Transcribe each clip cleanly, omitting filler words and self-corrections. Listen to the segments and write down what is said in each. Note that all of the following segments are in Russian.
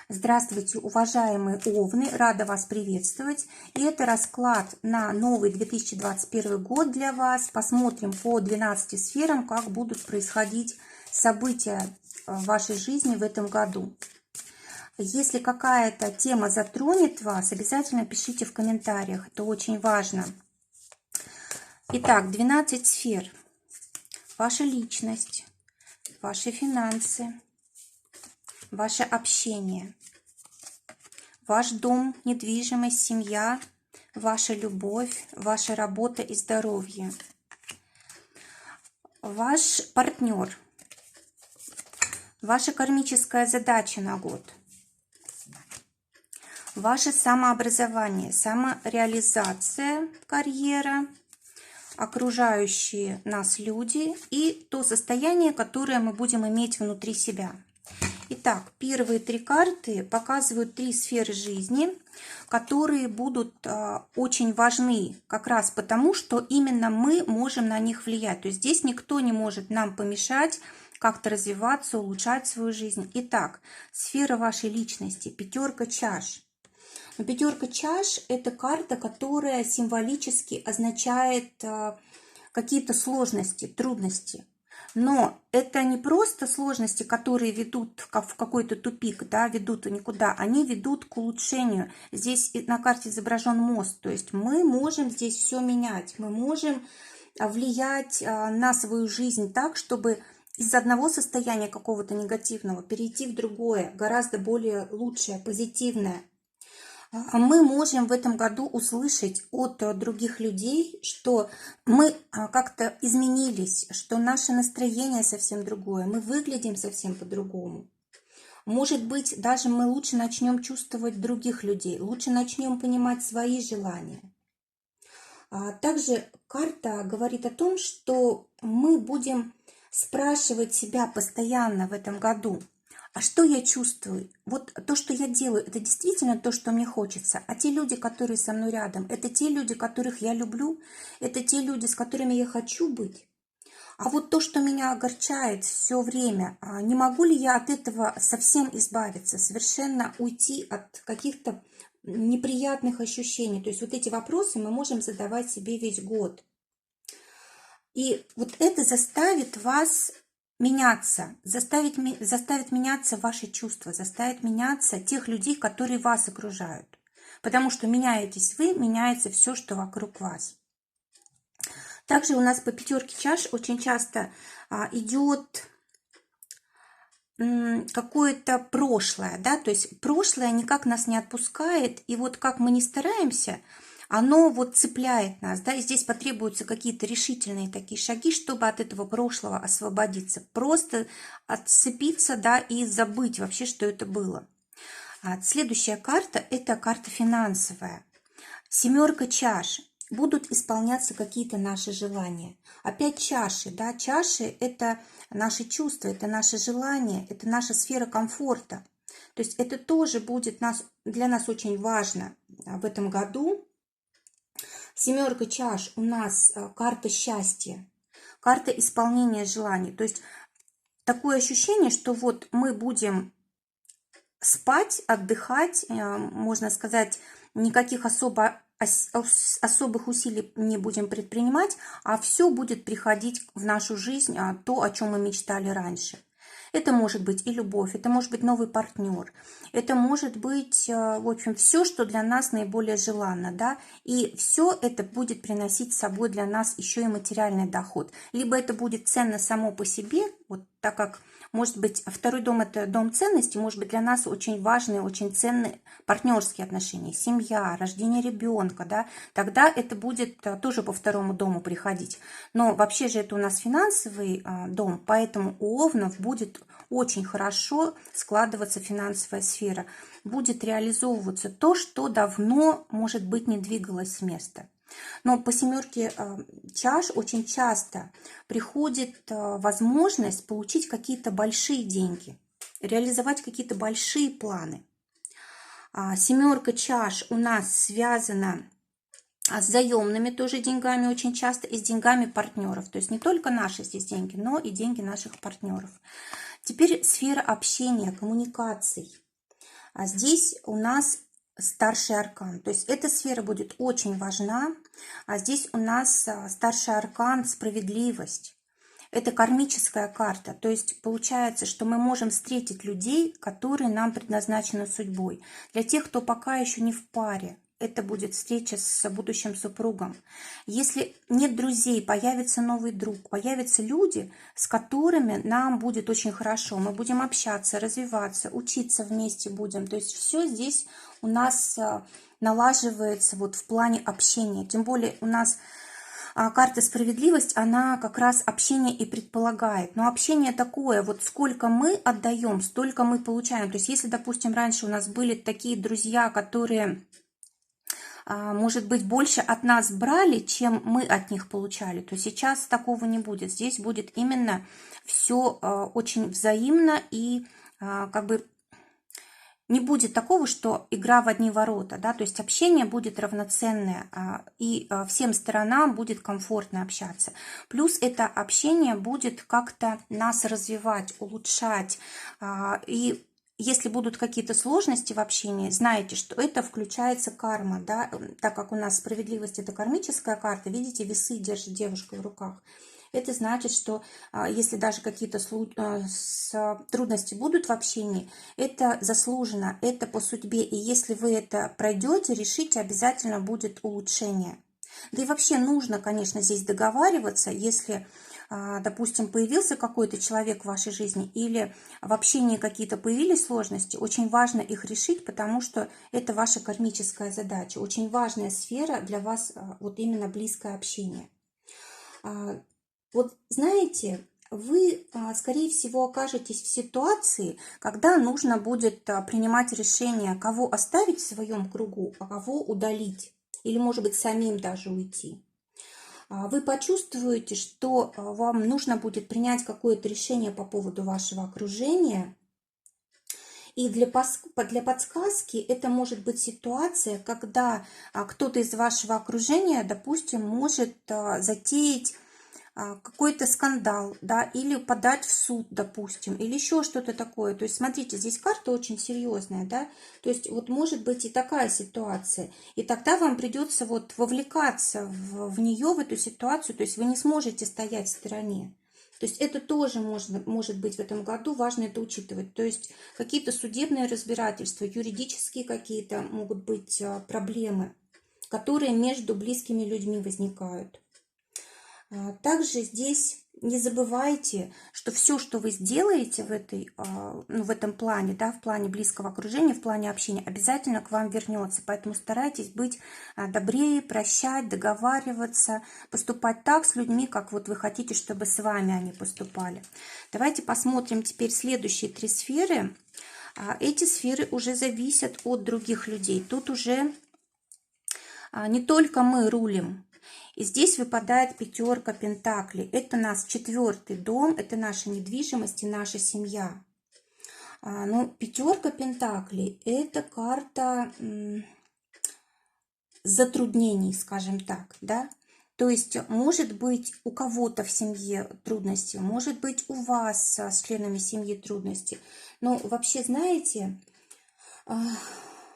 Здравствуйте, уважаемые Овны! Рада вас приветствовать. И это расклад на новый 2021 год для вас. Посмотрим по 12 сферам, как будут происходить события в вашей жизни в этом году. Если какая-то тема затронет вас, обязательно пишите в комментариях. Это очень важно. Итак, 12 сфер. Ваша личность, ваши финансы, ваше общение, ваш дом, недвижимость, семья, ваша любовь, ваша работа и здоровье, ваш партнер, ваша кармическая задача на год, ваше самообразование, самореализация, карьера, окружающие нас люди и то состояние, которое мы будем иметь внутри себя. Итак, первые три карты показывают три сферы жизни, которые будут очень важны как раз потому, что именно мы можем на них влиять. То есть здесь никто не может нам помешать как-то развиваться, улучшать свою жизнь. Итак, сфера вашей личности, пятерка чаш. Но пятерка чаш – это карта, которая символически означает какие-то сложности, трудности. Но это не просто сложности, которые ведут в какой-то тупик, да, ведут никуда, они ведут к улучшению. Здесь на карте изображен мост, то есть мы можем здесь все менять, мы можем влиять на свою жизнь так, чтобы из одного состояния какого-то негативного перейти в другое, гораздо более лучшее, позитивное. Мы можем в этом году услышать от других людей, что мы как-то изменились, что наше настроение совсем другое, мы выглядим совсем по-другому. Может быть, даже мы лучше начнем чувствовать других людей, лучше начнем понимать свои желания. Также карта говорит о том, что мы будем спрашивать себя постоянно в этом году: а что я чувствую? Вот то, что я делаю, это действительно то, что мне хочется. А те люди, которые со мной рядом, это те люди, которых я люблю, это те люди, с которыми я хочу быть. А вот то, что меня огорчает все время, не могу ли я от этого совсем избавиться, совершенно уйти от каких-то неприятных ощущений? То есть вот эти вопросы мы можем задавать себе весь год. И вот это заставит вас меняться, заставит меняться ваши чувства, заставит меняться тех людей, которые вас окружают. Потому что меняетесь вы, меняется все, что вокруг вас. Также у нас по пятерке чаш очень часто идет какое-то прошлое, да, то есть прошлое никак нас не отпускает, и вот как мы ни стараемся, оно вот цепляет нас, да, и здесь потребуются какие-то решительные такие шаги, чтобы от этого прошлого освободиться, просто отцепиться, да, и забыть вообще, что это было. Следующая карта – это карта финансовая. Семерка чаш. Будут исполняться какие-то наши желания. Опять чаши, да, чаши – это наши чувства, это наши желания, это наша сфера комфорта. То есть это тоже будет для нас очень важно в этом году. Семерка чаш у нас карта счастья, карта исполнения желаний. То есть такое ощущение, что вот мы будем спать, отдыхать, можно сказать, никаких особых усилий не будем предпринимать, а все будет приходить в нашу жизнь, то, о чем мы мечтали раньше. Это может быть и любовь, это может быть новый партнер, это может быть, в общем, все, что для нас наиболее желанно, да, и все это будет приносить с собой для нас еще и материальный доход. Либо это будет ценно само по себе, вот так как, может быть, второй дом – это дом ценностей, может быть, для нас очень важные, очень ценные партнерские отношения, семья, рождение ребенка, да, тогда это будет тоже по второму дому приходить. Но вообще же это у нас финансовый дом, поэтому у овнов будет очень хорошо складываться финансовая сфера, будет реализовываться то, что давно, может быть, не двигалось с места. Но по семерке чаш очень часто приходит возможность получить какие-то большие деньги, реализовать какие-то большие планы. Семерка чаш у нас связана с заемными тоже деньгами очень часто и с деньгами партнеров. То есть не только наши здесь деньги, но и деньги наших партнеров. Теперь сфера общения, коммуникаций. А здесь у нас старший аркан. То есть эта сфера будет очень важна. А здесь у нас старший аркан справедливость. Это кармическая карта. То есть получается, что мы можем встретить людей, которые нам предназначены судьбой. Для тех, кто пока еще не в паре, это будет встреча с будущим супругом. Если нет друзей, появится новый друг, появятся люди, с которыми нам будет очень хорошо. Мы будем общаться, развиваться, учиться вместе будем. То есть все здесь у нас налаживается вот в плане общения. Тем более у нас карта справедливость, она как раз общение и предполагает. Но общение такое, вот сколько мы отдаем, столько мы получаем. То есть если, допустим, раньше у нас были такие друзья, которые, может быть, больше от нас брали, чем мы от них получали, то сейчас такого не будет. Здесь будет именно все очень взаимно и как бы не будет такого, что игра в одни ворота, да, то есть общение будет равноценное, и всем сторонам будет комфортно общаться. Плюс это общение будет как-то нас развивать, улучшать, и если будут какие-то сложности в общении, знаете, что это включается карма, да, так как у нас справедливость – это кармическая карта, видите, весы держит девушка в руках. Это значит, что если даже какие-то трудности будут в общении, это заслуженно, это по судьбе. И если вы это пройдете, решите, обязательно будет улучшение. Да и вообще нужно, конечно, здесь договариваться, если, допустим, появился какой-то человек в вашей жизни или в общении какие-то появились сложности, очень важно их решить, потому что это ваша кармическая задача. Очень важная сфера для вас, вот именно близкое общение. Вот знаете, вы, скорее всего, окажетесь в ситуации, когда нужно будет принимать решение, кого оставить в своем кругу, а кого удалить, или, может быть, самим даже уйти. Вы почувствуете, что вам нужно будет принять какое-то решение по поводу вашего окружения. И для подсказки это может быть ситуация, когда кто-то из вашего окружения, допустим, может затеять какой-то скандал, да, или подать в суд, допустим, или еще что-то такое. То есть, смотрите, здесь карта очень серьезная, да, то есть вот может быть и такая ситуация, и тогда вам придется вот вовлекаться в нее, в эту ситуацию, то есть вы не сможете стоять в стороне. То есть это тоже может быть в этом году, важно это учитывать. То есть какие-то судебные разбирательства, юридические какие-то могут быть проблемы, которые между близкими людьми возникают. Также здесь не забывайте, что все, что вы сделаете в этом плане, да, в плане близкого окружения, в плане общения, обязательно к вам вернется. Поэтому старайтесь быть добрее, прощать, договариваться, поступать так с людьми, как вот вы хотите, чтобы с вами они поступали. Давайте посмотрим теперь следующие 3 сферы. Эти сферы уже зависят от других людей. Тут уже не только мы рулим. И здесь выпадает 5 пентаклей. Это наш 4-й дом, это наша недвижимость и наша семья. Но 5 пентаклей – это карта затруднений, скажем так, да. То есть, может быть, у кого-то в семье трудности, может быть, у вас с членами семьи трудности. Но вообще, знаете,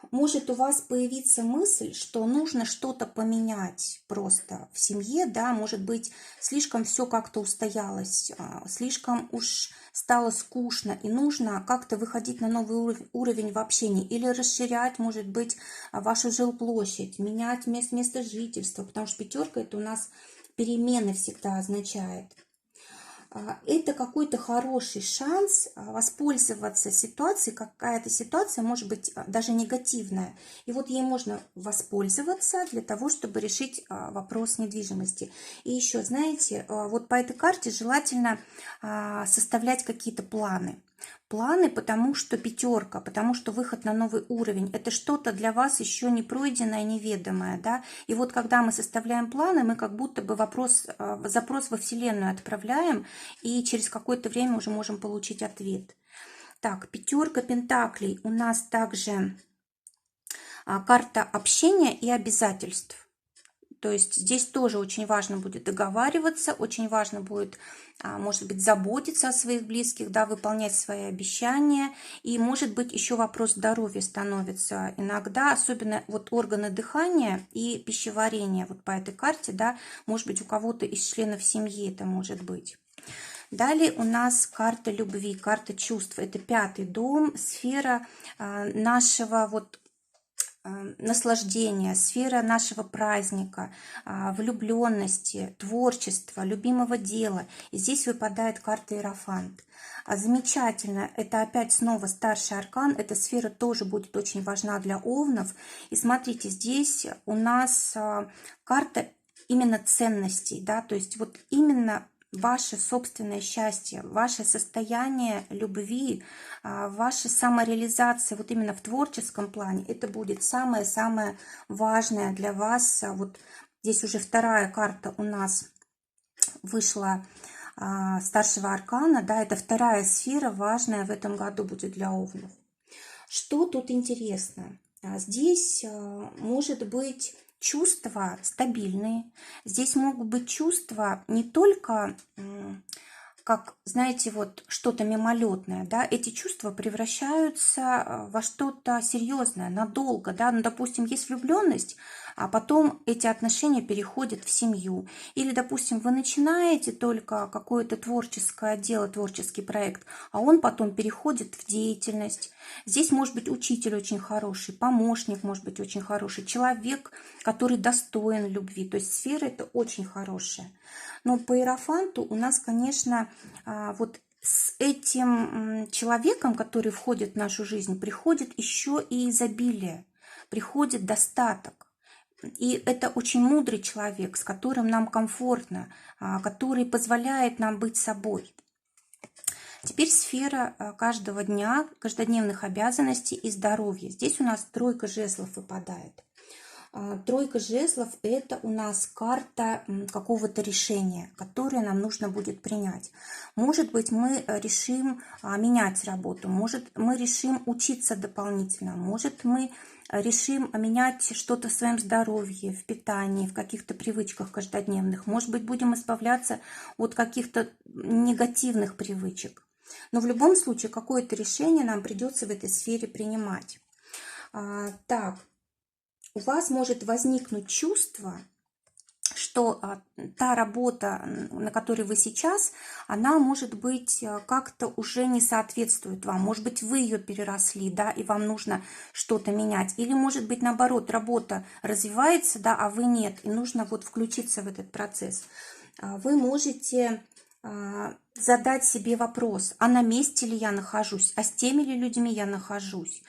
может у вас появиться мысль, что нужно что-то поменять просто в семье, да, может быть, слишком все как-то устоялось, слишком уж стало скучно, и нужно как-то выходить на новый уровень в общении, или расширять, может быть, вашу жилплощадь, менять место жительства, потому что 5 это у нас перемены всегда означает. Это какой-то хороший шанс воспользоваться ситуацией, какая-то ситуация может быть даже негативная. И вот ей можно воспользоваться для того, чтобы решить вопрос недвижимости. И еще, знаете, вот по этой карте желательно составлять какие-то планы. Планы, потому что 5, потому что выход на новый уровень. Это что-то для вас еще не пройденное, неведомое, да. И вот когда мы составляем планы, мы как будто бы запрос во Вселенную отправляем, и через какое-то время уже можем получить ответ. Так, 5 пентаклей у нас также карта общения и обязательств. То есть здесь тоже очень важно будет договариваться, очень важно будет, может быть, заботиться о своих близких, да, выполнять свои обещания. И, может быть, еще вопрос здоровья становится иногда, особенно вот органы дыхания и пищеварения вот по этой карте, да, может быть, у кого-то из членов семьи это может быть. Далее у нас карта любви, карта чувств. Это 5-й дом, сфера нашего вот наслаждения, сфера нашего праздника, влюбленности, творчества, любимого дела. И здесь выпадает карта Иерофант. Замечательно, это опять снова старший аркан, эта сфера тоже будет очень важна для овнов. И смотрите, здесь у нас карта именно ценностей, да, то есть вот именно ваше собственное счастье, ваше состояние любви, ваша самореализация вот именно в творческом плане, это будет самое-самое важное для вас. Вот здесь уже 2-я карта у нас вышла старшего аркана, да, это 2-я сфера, важная в этом году будет для овнов. Что тут интересно? Здесь может быть чувства стабильные. Здесь могут быть чувства не только, как, знаете, вот что-то мимолетное, да, эти чувства превращаются во что-то серьезное, надолго, да, ну, допустим, есть влюбленность, а потом эти отношения переходят в семью. Или, допустим, вы начинаете только какое-то творческое дело, творческий проект, а он потом переходит в деятельность. Здесь может быть учитель очень хороший, помощник может быть очень хороший, человек, который достоин любви. То есть сфера это очень хорошая. Но по Иерофанту у нас, конечно, вот с этим человеком, который входит в нашу жизнь, приходит еще и изобилие, приходит достаток. И это очень мудрый человек, с которым нам комфортно, который позволяет нам быть собой. Теперь сфера каждого дня, каждодневных обязанностей и здоровья. Здесь у нас 3 жезлов выпадает. 3 жезлов – это у нас карта какого-то решения, которое нам нужно будет принять. Может быть, мы решим менять работу, может, мы решим учиться дополнительно, может, мы решим менять что-то в своем здоровье, в питании, в каких-то привычках каждодневных. Может быть, будем избавляться от каких-то негативных привычек. Но в любом случае, какое-то решение нам придется в этой сфере принимать. Так. У вас может возникнуть чувство, что та работа, на которой вы сейчас, она, может быть, как-то уже не соответствует вам. Может быть, вы ее переросли, да, и вам нужно что-то менять. Или, может быть, наоборот, работа развивается, да, а вы нет, и нужно вот включиться в этот процесс. Вы можете задать себе вопрос, а на месте ли я нахожусь, а с теми ли людьми я нахожусь,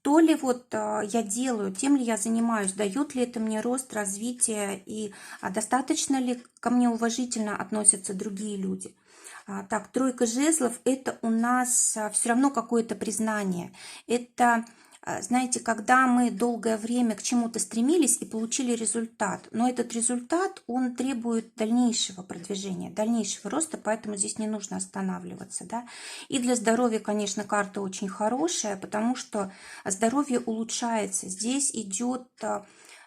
то ли вот я делаю, тем ли я занимаюсь, дает ли это мне рост, развитие, и достаточно ли ко мне уважительно относятся другие люди. Так, 3 жезлов – это у нас все равно какое-то признание. Это, знаете, когда мы долгое время к чему-то стремились и получили результат, но этот результат, он требует дальнейшего продвижения, дальнейшего роста, поэтому здесь не нужно останавливаться, да. И для здоровья, конечно, карта очень хорошая, потому что здоровье улучшается. Здесь идет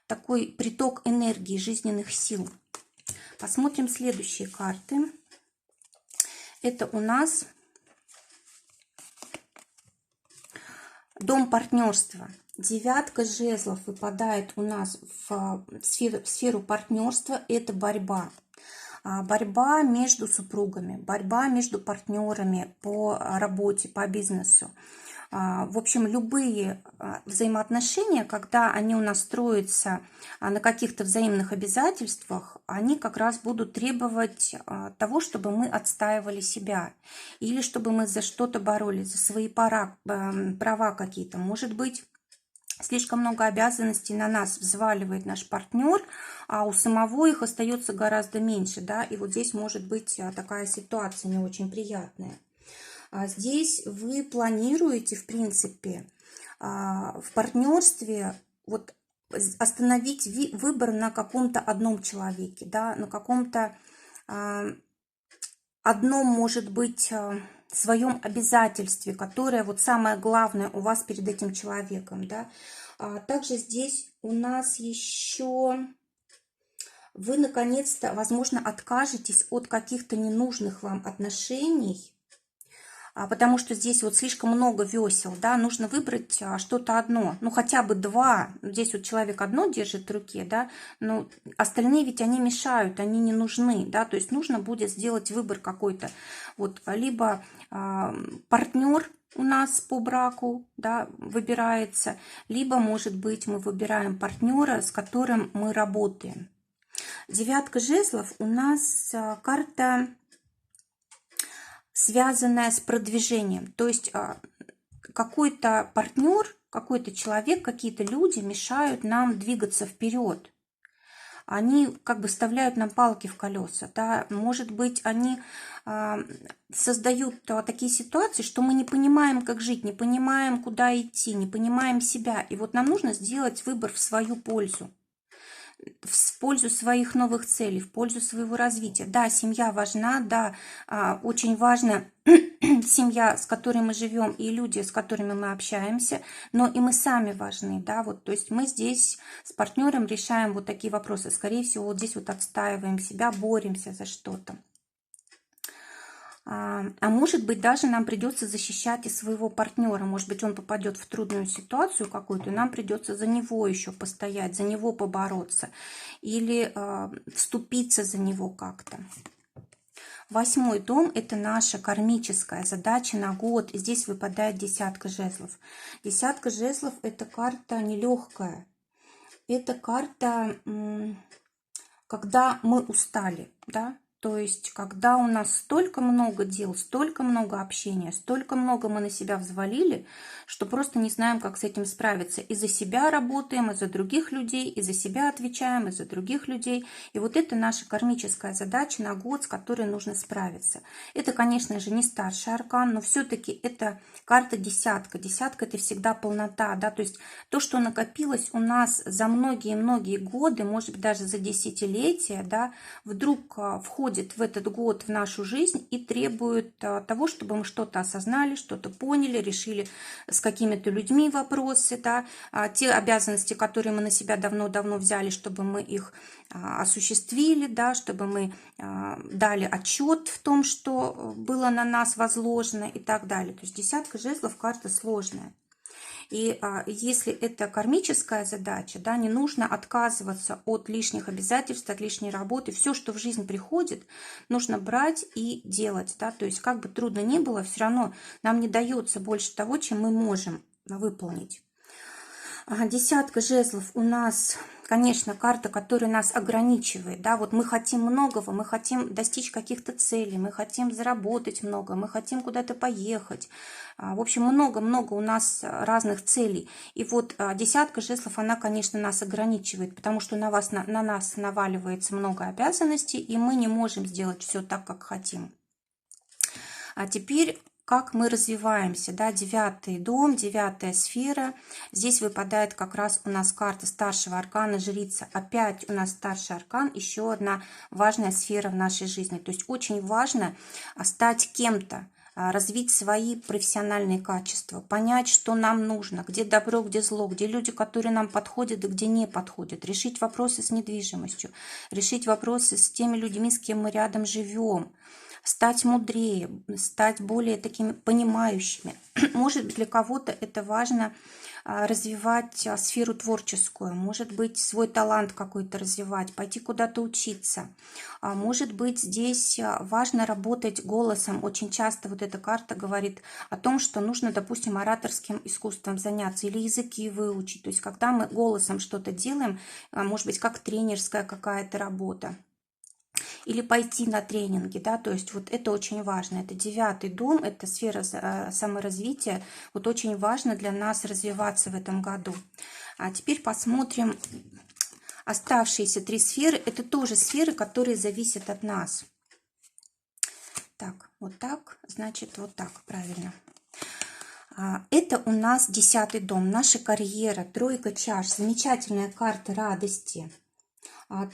такой приток энергии, жизненных сил. Посмотрим следующие карты. Это у нас дом партнерства. 9 жезлов выпадает у нас в сферу партнерства. Это борьба. Борьба между супругами, борьба между партнерами по работе, по бизнесу. В общем, любые взаимоотношения, когда они у нас строятся на каких-то взаимных обязательствах, они как раз будут требовать того, чтобы мы отстаивали себя, или чтобы мы за что-то боролись, за свои права какие-то. Может быть, слишком много обязанностей на нас взваливает наш партнер, а у самого их остается гораздо меньше, да, и вот здесь может быть такая ситуация не очень приятная. Здесь вы планируете, в принципе, в партнерстве вот остановить выбор на каком-то одном человеке, да, на каком-то одном, может быть, своем обязательстве, которое вот самое главное у вас перед этим человеком, да. Также здесь у нас еще вы наконец-то, возможно, откажетесь от каких-то ненужных вам отношений, потому что здесь вот слишком много весел, да, нужно выбрать что-то одно, ну хотя бы два. Здесь вот человек одно держит в руке, да, но остальные ведь они мешают, они не нужны, да, то есть нужно будет сделать выбор какой-то, вот, либо партнер у нас по браку, да, выбирается, либо, может быть, мы выбираем партнера, с которым мы работаем. Девятка жезлов у нас карта, связанная с продвижением. То есть какой-то партнер, какой-то человек, какие-то люди мешают нам двигаться вперед. Они как бы вставляют нам палки в колеса. Да? Может быть, они создают такие ситуации, что мы не понимаем, как жить, не понимаем, куда идти, не понимаем себя. И вот нам нужно сделать выбор в свою пользу. В пользу своих новых целей, в пользу своего развития. Да, семья важна, да, очень важна семья, с которой мы живем, и люди, с которыми мы общаемся, но и мы сами важны, да, вот, то есть мы здесь с партнером решаем вот такие вопросы, скорее всего, вот здесь вот отстаиваем себя, боремся за что-то. А может быть, даже нам придется защищать и своего партнера. Может быть, он попадет в трудную ситуацию какую-то, и нам придется за него еще постоять, за него побороться или вступиться за него как-то. 8-й дом – это наша кармическая задача на год. И здесь выпадает десятка жезлов. Десятка жезлов – это карта нелегкая. Это карта, когда мы устали, да? То есть, когда у нас столько много дел, столько много общения, столько много мы на себя взвалили, что просто не знаем, как с этим справиться. И за себя работаем, и за других людей, и за себя отвечаем, и за других людей. И вот это наша кармическая задача на год, с которой нужно справиться. Это, конечно же, не старший аркан, но все-таки это карта десятка. Десятка – это всегда полнота, да, то есть то, что накопилось у нас за многие-многие годы, может быть, даже за десятилетия, да, вдруг входит в этот год в нашу жизнь и требует того, чтобы мы что-то осознали, что-то поняли, решили с какими-то людьми вопросы, да, те обязанности, которые мы на себя давно-давно взяли, чтобы мы их осуществили, да, чтобы мы дали отчет в том, что было на нас возложено и так далее. То есть десятка жезлов – карта сложная. И если это кармическая задача, да, не нужно отказываться от лишних обязательств, от лишней работы. Все, что в жизнь приходит, нужно брать и делать. Да? То есть как бы трудно ни было, все равно нам не дается больше того, чем мы можем выполнить. Десятка жезлов у нас, конечно, карта, которая нас ограничивает. Да? Вот мы хотим многого, мы хотим достичь каких-то целей, мы хотим заработать много, мы хотим куда-то поехать. В общем, много-много у нас разных целей. И вот десятка жезлов, она, конечно, нас ограничивает, потому что на нас наваливается много обязанностей, и мы не можем сделать все так, как хотим. А теперь как мы развиваемся, да, 9-й дом, 9-я сфера. Здесь выпадает как раз у нас карта старшего аркана жрица. Опять у нас старший аркан, еще одна важная сфера в нашей жизни. То есть очень важно стать кем-то, развить свои профессиональные качества, понять, что нам нужно, где добро, где зло, где люди, которые нам подходят и где не подходят, решить вопросы с недвижимостью, решить вопросы с теми людьми, с кем мы рядом живем, стать мудрее, стать более такими понимающими. Может быть, для кого-то это важно развивать сферу творческую, может быть, свой талант какой-то развивать, пойти куда-то учиться. Может быть, здесь важно работать голосом. Очень часто вот эта карта говорит о том, что нужно, допустим, ораторским искусством заняться или языки выучить. То есть, когда мы голосом что-то делаем, может быть, как тренерская какая-то работа. Или пойти на тренинги, да, то есть вот это очень важно. Это 9-й дом, это сфера саморазвития. Вот очень важно для нас развиваться в этом году. А теперь посмотрим оставшиеся 3 сферы. Это тоже сферы, которые зависят от нас. Так, вот так, значит, вот так, правильно. Это у нас 10-й дом, наша карьера, тройка чаш, замечательная карта радости.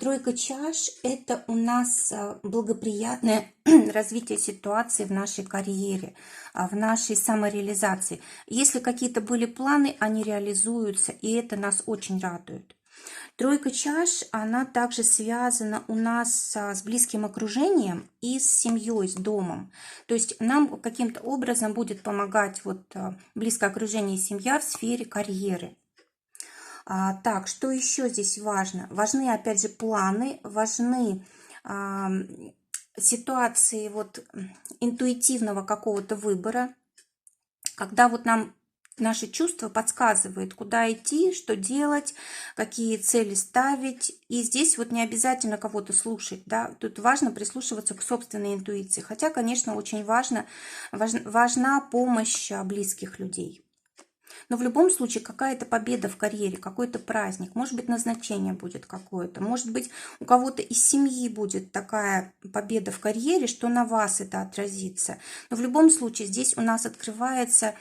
Тройка чаш – это у нас благоприятное развитие ситуации в нашей карьере, в нашей самореализации. Если какие-то были планы, они реализуются, и это нас очень радует. Тройка чаш, она также связана у нас с близким окружением и с семьей, с домом. То есть нам каким-то образом будет помогать вот близкое окружение и семья в сфере карьеры. Так, что еще здесь важно? Важны, опять же, планы, важны ситуации вот интуитивного какого-то выбора, когда вот нам наши чувства подсказывают, куда идти, что делать, какие цели ставить. И здесь вот не обязательно кого-то слушать, да, тут важно прислушиваться к собственной интуиции. Хотя, конечно, очень важна помощь близких людей. Но в любом случае какая-то победа в карьере, какой-то праздник, может быть, назначение будет какое-то, может быть, у кого-то из семьи будет такая победа в карьере, что на вас это отразится. Но в любом случае здесь у нас открывается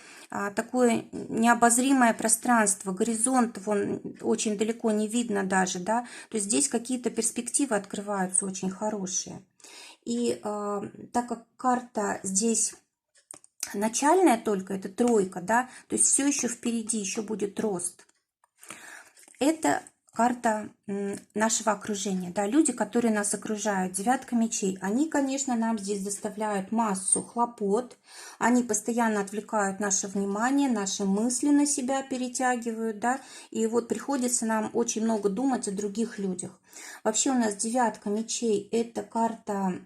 такое необозримое пространство, горизонт вон очень далеко не видно даже, да, то есть здесь какие-то перспективы открываются очень хорошие. И так как карта здесь начальная только, это тройка, да, то есть все еще впереди, еще будет рост. Это карта нашего окружения, да, люди, которые нас окружают, девятка мечей, они, конечно, нам здесь доставляют массу хлопот, они постоянно отвлекают наше внимание, наши мысли на себя перетягивают, да, и вот приходится нам очень много думать о других людях. Вообще у нас девятка мечей, это карта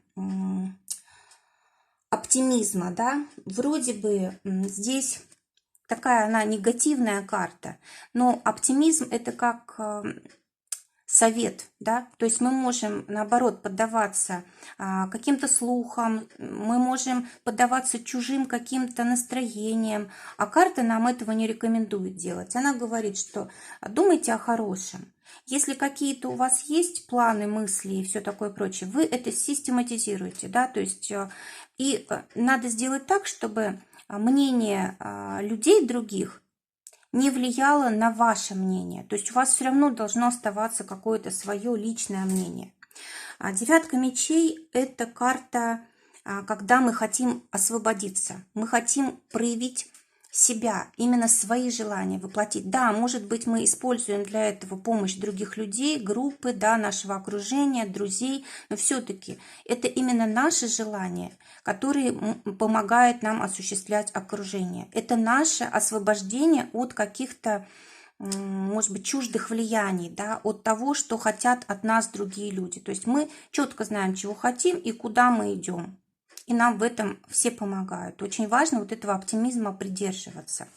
оптимизма, да, вроде бы здесь такая она негативная карта, но оптимизм это как совет, да, то есть мы можем наоборот поддаваться каким-то слухам, мы можем поддаваться чужим каким-то настроениям, а карта нам этого не рекомендует делать. Она говорит, что думайте о хорошем. Если какие-то у вас есть планы, мысли и все такое прочее, вы это систематизируете, да, то есть и надо сделать так, чтобы мнение людей других не влияло на ваше мнение. То есть у вас все равно должно оставаться какое-то свое личное мнение. Девятка мечей – это карта, когда мы хотим освободиться, мы хотим проявить себя, именно свои желания воплотить. Да, может быть, мы используем для этого помощь других людей, группы, да, нашего окружения, друзей, но все-таки это именно наши желания, которые помогают нам осуществлять окружение. Это наше освобождение от каких-то, может быть, чуждых влияний, да, от того, что хотят от нас другие люди. То есть мы четко знаем, чего хотим и куда мы идем. И нам в этом все помогают. Очень важно вот этого оптимизма придерживаться.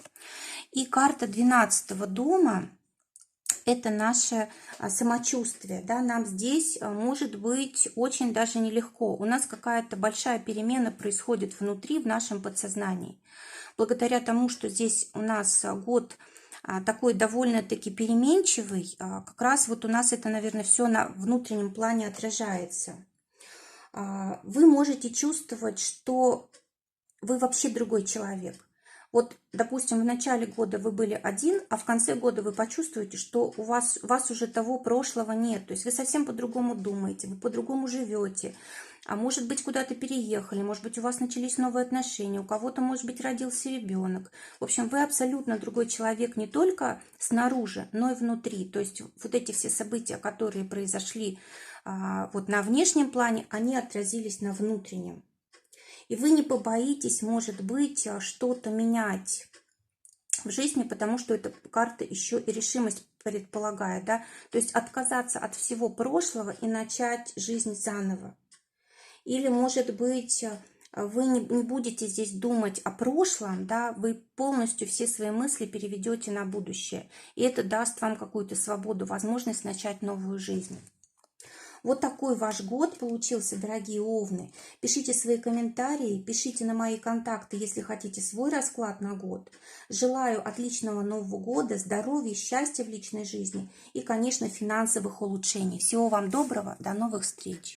И карта 12-го дома – это наше самочувствие. Да? Нам здесь может быть очень даже нелегко. У нас какая-то большая перемена происходит внутри, в нашем подсознании. Благодаря тому, что здесь у нас год такой довольно-таки переменчивый, как раз вот у нас это, наверное, все на внутреннем плане отражается. Вы можете чувствовать, что вы вообще другой человек. Вот, допустим, в начале года вы были один, а в конце года вы почувствуете, что у вас уже того прошлого нет. То есть вы совсем по-другому думаете, вы по-другому живете. А может быть, куда-то переехали, может быть, у вас начались новые отношения, у кого-то, может быть, родился ребенок. В общем, вы абсолютно другой человек не только снаружи, но и внутри. То есть вот эти все события, которые произошли вот на внешнем плане, они отразились на внутреннем. И вы не побоитесь, может быть, что-то менять в жизни, потому что эта карта еще и решимость предполагает, да, то есть отказаться от всего прошлого и начать жизнь заново. Или, может быть, вы не будете здесь думать о прошлом, да, вы полностью все свои мысли переведете на будущее. И это даст вам какую-то свободу, возможность начать новую жизнь. Вот такой ваш год получился, дорогие овны. Пишите свои комментарии, пишите на мои контакты, если хотите свой расклад на год. Желаю отличного Нового года, здоровья, счастья в личной жизни и, конечно, финансовых улучшений. Всего вам доброго, до новых встреч!